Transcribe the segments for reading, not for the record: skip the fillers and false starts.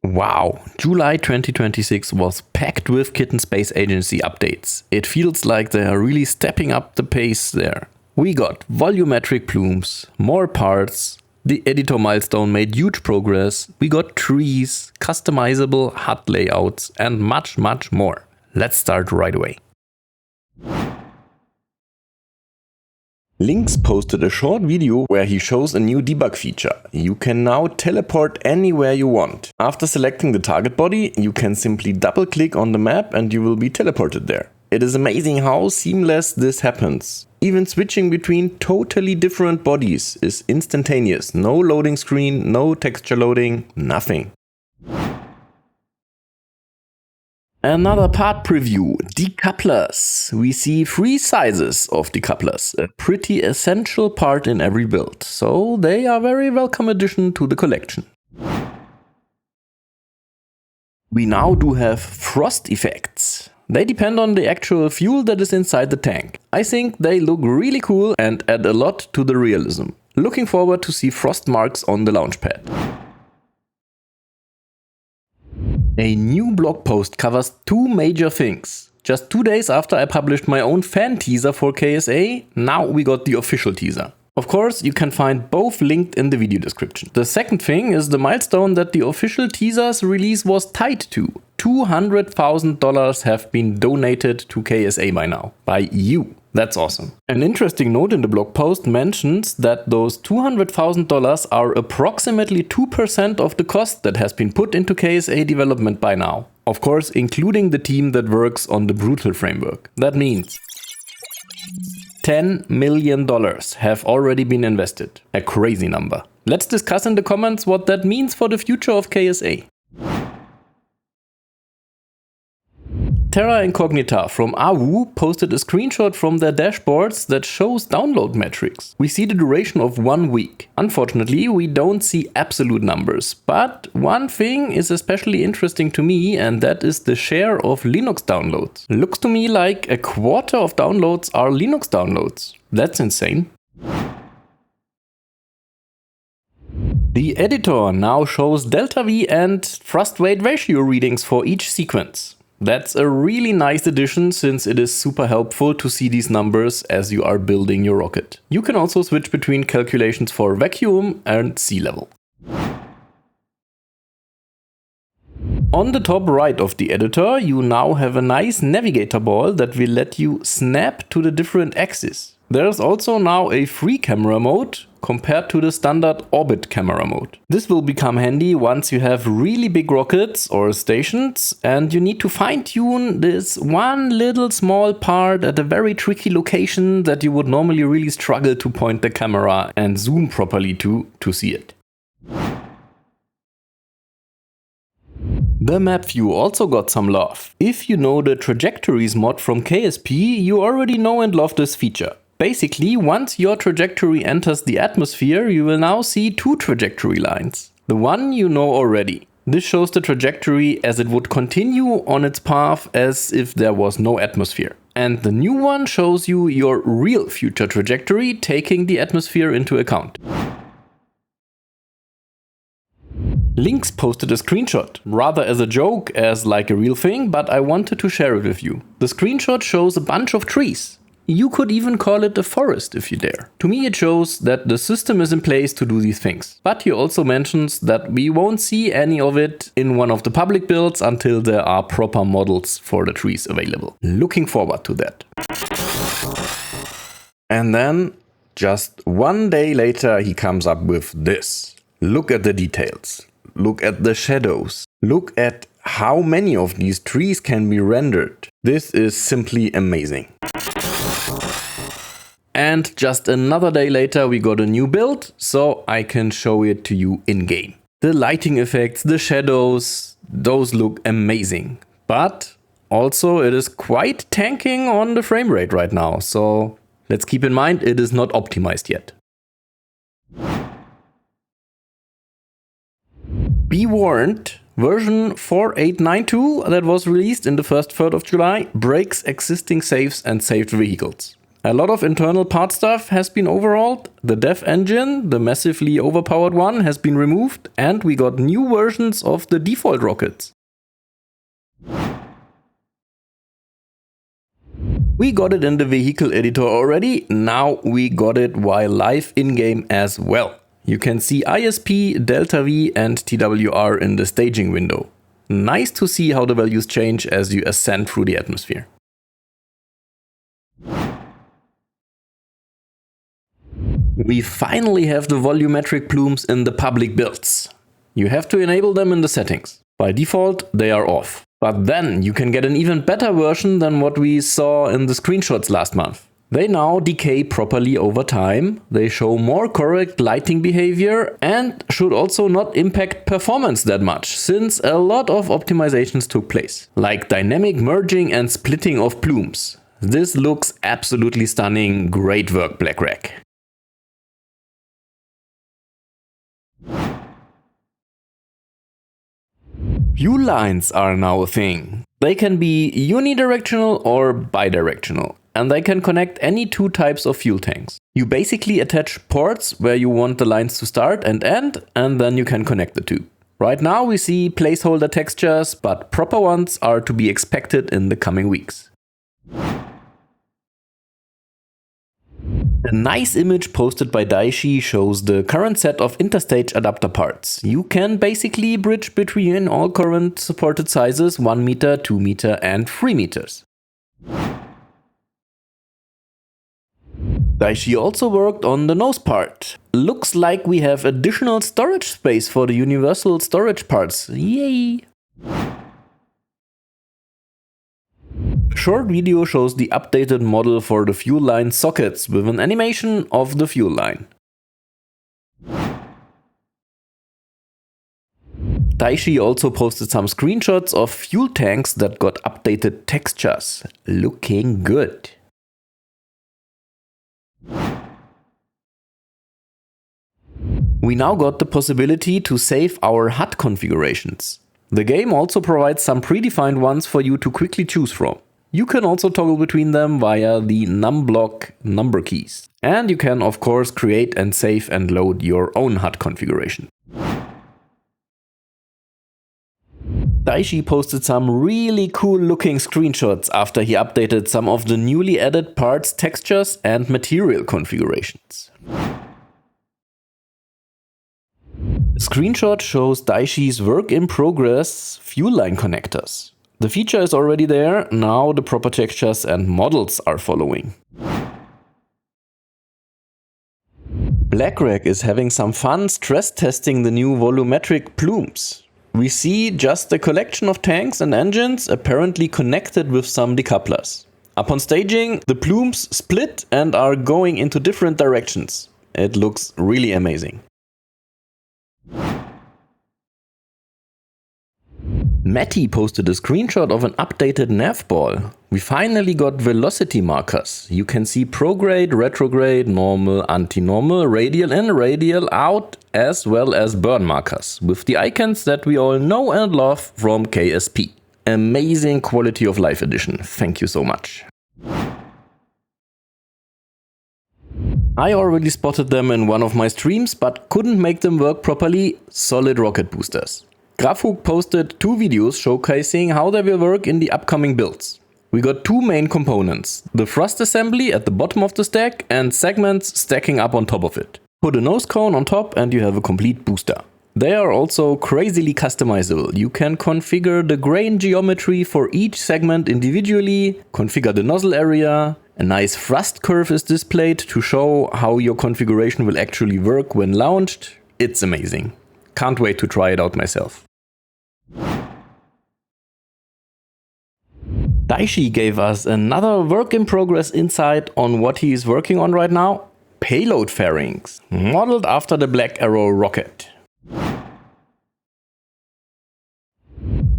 Wow, July 2026 was packed with Kitten Space Agency updates. It feels like they are really stepping up the pace there. We got volumetric plumes, more parts, the editor milestone made huge progress, we got trees, customizable HUD layouts and much more. Let's start right away. Links posted a short video where he shows a new debug feature. You can now teleport anywhere you want. After selecting the target body, you can simply double click on the map and you will be teleported there. It is amazing how seamless this happens. Even switching between totally different bodies is instantaneous. No loading screen, no texture loading, nothing. Another part preview, decouplers. We see 3 sizes of decouplers, a pretty essential part in every build, so they are very welcome addition to the collection. We now do have frost effects. They depend on the actual fuel that is inside the tank. I think they look really cool and add a lot to the realism. Looking forward to see frost marks on the launch pad. A new blog post covers 2 major things. Just 2 days after I published my own fan teaser for KSA, now we got the official teaser. Of course, you can find both linked in the video description. The second thing is the milestone that the official teaser's release was tied to. $200,000 have been donated to KSA by now. By you. That's awesome. An interesting note in the blog post mentions that those $200,000 are approximately 2% of the cost that has been put into KSA development by now. Of course, including the team that works on the Brutal framework. That means $10 million have already been invested. A crazy number. Let's discuss in the comments what that means for the future of KSA. Terra Incognita from AWU posted a screenshot from their dashboards that shows download metrics. We see the duration of 1 week. Unfortunately, we don't see absolute numbers, but one thing is especially interesting to me, and that is the share of Linux downloads. Looks to me like a quarter of downloads are Linux downloads. That's insane. The editor now shows delta V and thrust weight ratio readings for each sequence. That's a really nice addition since it is super helpful to see these numbers as you are building your rocket. You can also switch between calculations for vacuum and sea level. On the top right of the editor, you now have a nice navigator ball that will let you snap to the different axes. There is also now a free camera mode compared to the standard orbit camera mode. This will become handy once you have really big rockets or stations and you need to fine-tune this one little small part at a very tricky location that you would normally really struggle to point the camera and zoom properly to see it. The map view also got some love. If you know the Trajectories mod from KSP, you already know and love this feature. Basically, once your trajectory enters the atmosphere, you will now see 2 trajectory lines. The one you know already. This shows the trajectory as it would continue on its path as if there was no atmosphere. And the new one shows you your real future trajectory, taking the atmosphere into account. Links posted a screenshot, rather as a joke as like a real thing, but I wanted to share it with you. The screenshot shows a bunch of trees. You could even call it a forest if you dare. To me it shows that the system is in place to do these things. But he also mentions that we won't see any of it in one of the public builds until there are proper models for the trees available. Looking forward to that. And then, just 1 day later, he comes up with this. Look at the details. Look at the shadows. Look at how many of these trees can be rendered. This is simply amazing. And just another day later we got a new build, so I can show it to you in-game. The lighting effects, the shadows, those look amazing. But also it is quite tanking on the frame rate right now, so let's keep in mind it is not optimized yet. Be warned, version 4892 that was released in the first third of July breaks existing saves and saved vehicles. A lot of internal part stuff has been overhauled, the dev engine, the massively overpowered one, has been removed, and we got new versions of the default rockets. We got it in the vehicle editor already, now we got it while live in-game as well. You can see ISP, Delta V and TWR in the staging window. Nice to see how the values change as you ascend through the atmosphere. We finally have the volumetric plumes in the public builds. You have to enable them in the settings. By default, they are off. But then you can get an even better version than what we saw in the screenshots last month. They now decay properly over time, they show more correct lighting behavior and should also not impact performance that much, since a lot of optimizations took place, like dynamic merging and splitting of plumes. This looks absolutely stunning, great work BlackRack. Fuel lines are now a thing. They can be unidirectional or bidirectional, and they can connect any two types of fuel tanks. You basically attach ports where you want the lines to start and end, and then you can connect the two. Right now we see placeholder textures, but proper ones are to be expected in the coming weeks. A nice image posted by Daishi shows the current set of Interstage adapter parts. You can basically bridge between all current supported sizes 1 meter, 2 meter and 3 meters. Daishi also worked on the nose part. Looks like we have additional storage space for the universal storage parts. Yay! Short video shows the updated model for the fuel line sockets with an animation of the fuel line. Daishi also posted some screenshots of fuel tanks that got updated textures. Looking good. We now got the possibility to save our HUD configurations. The game also provides some predefined ones for you to quickly choose from. You can also toggle between them via the numblock number keys. And you can of course create and save and load your own HUD configuration. Daishi posted some really cool looking screenshots after he updated some of the newly added parts, textures and material configurations. The screenshot shows Daishi's work in progress fuel line connectors. The feature is already there, now the proper textures and models are following. BlackRack is having some fun stress testing the new volumetric plumes. We see just a collection of tanks and engines apparently connected with some decouplers. Upon staging, the plumes split and are going into different directions. It looks really amazing. Matty posted a screenshot of an updated Navball. We finally got velocity markers. You can see prograde, retrograde, normal, anti-normal, radial in, radial out, as well as burn markers, with the icons that we all know and love from KSP. Amazing quality of life edition. Thank you so much. I already spotted them in one of my streams, but couldn't make them work properly. Solid rocket boosters. Grafuk posted 2 videos showcasing how they will work in the upcoming builds. We got 2 main components, the thrust assembly at the bottom of the stack and segments stacking up on top of it. Put a nose cone on top and you have a complete booster. They are also crazily customizable. You can configure the grain geometry for each segment individually, configure the nozzle area, a nice thrust curve is displayed to show how your configuration will actually work when launched. It's amazing. Can't wait to try it out myself. Daishi gave us another work in progress insight on what he is working on right now. Payload fairings, modeled after the Black Arrow rocket.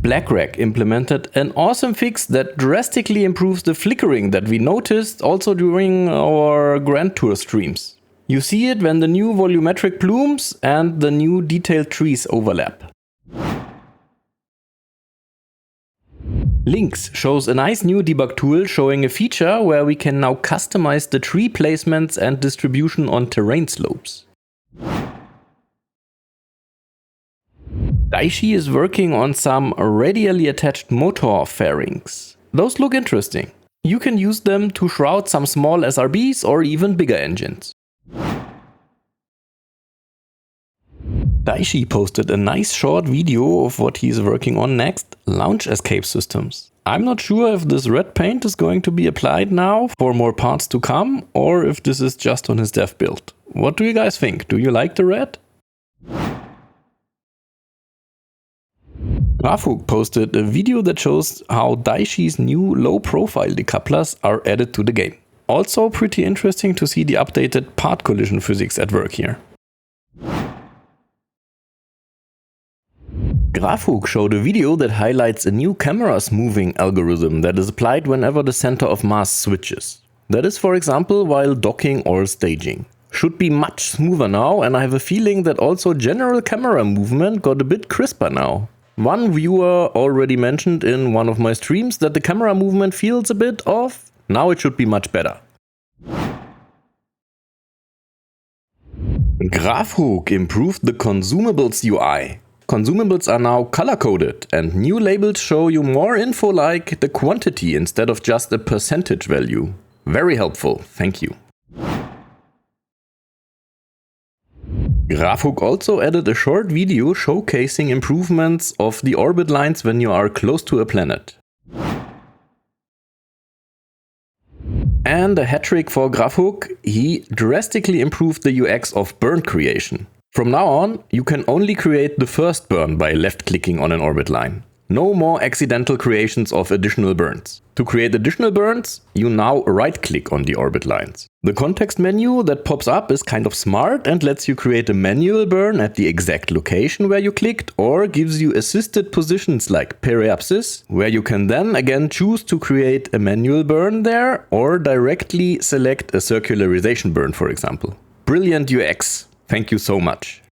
BlackRack implemented an awesome fix that drastically improves the flickering that we noticed also during our Grand Tour streams. You see it when the new volumetric plumes and the new detailed trees overlap. Links shows a nice new debug tool showing a feature where we can now customize the tree placements and distribution on terrain slopes. Daishi is working on some radially attached motor fairings. Those look interesting. You can use them to shroud some small SRBs or even bigger engines. Daishi posted a nice short video of what he's working on next, launch escape systems. I'm not sure if this red paint is going to be applied now for more parts to come, or if this is just on his dev build. What do you guys think? Do you like the red? Grafuk posted a video that shows how Daishi's new low-profile decouplers are added to the game. Also pretty interesting to see the updated part collision physics at work here. Grafuk showed a video that highlights a new camera smoothing algorithm that is applied whenever the center of mass switches. That is, for example, while docking or staging. Should be much smoother now, and I have a feeling that also general camera movement got a bit crisper now. One viewer already mentioned in one of my streams that the camera movement feels a bit off. Now it should be much better. Grafuk improved the Consumables UI. Consumables are now color-coded and new labels show you more info like the quantity instead of just a percentage value. Very helpful, thank you. Grafuk also added a short video showcasing improvements of the orbit lines when you are close to a planet. And a hat trick for Grafuk, he drastically improved the UX of burn creation. From now on, you can only create the first burn by left-clicking on an orbit line. No more accidental creations of additional burns. To create additional burns, you now right-click on the orbit lines. The context menu that pops up is kind of smart and lets you create a manual burn at the exact location where you clicked, or gives you assisted positions like periapsis, where you can then again choose to create a manual burn there or directly select a circularization burn, for example. Brilliant UX. Thank you so much.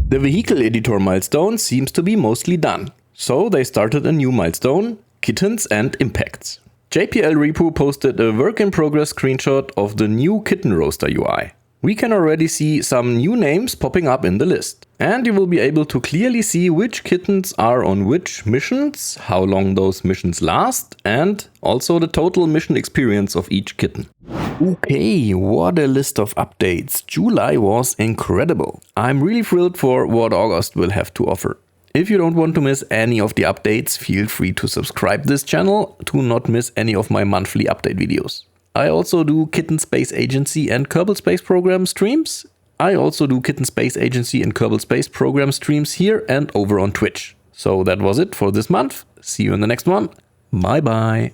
The vehicle editor milestone seems to be mostly done. So they started a new milestone, kittens and impacts. JPL Repo posted a work in progress screenshot of the new kitten roaster UI. We can already see some new names popping up in the list. And you will be able to clearly see which kittens are on which missions, how long those missions last, and also the total mission experience of each kitten. Okay, what a list of updates. July was incredible. I'm really thrilled for what August will have to offer. If you don't want to miss any of the updates, feel free to subscribe this channel to not miss any of my monthly update videos. I also do Kitten Space Agency and Kerbal Space Program streams. I also do Kitten Space Agency and Kerbal Space Program streams here and over on Twitch. So that was it for this month. See you in the next one. Bye bye.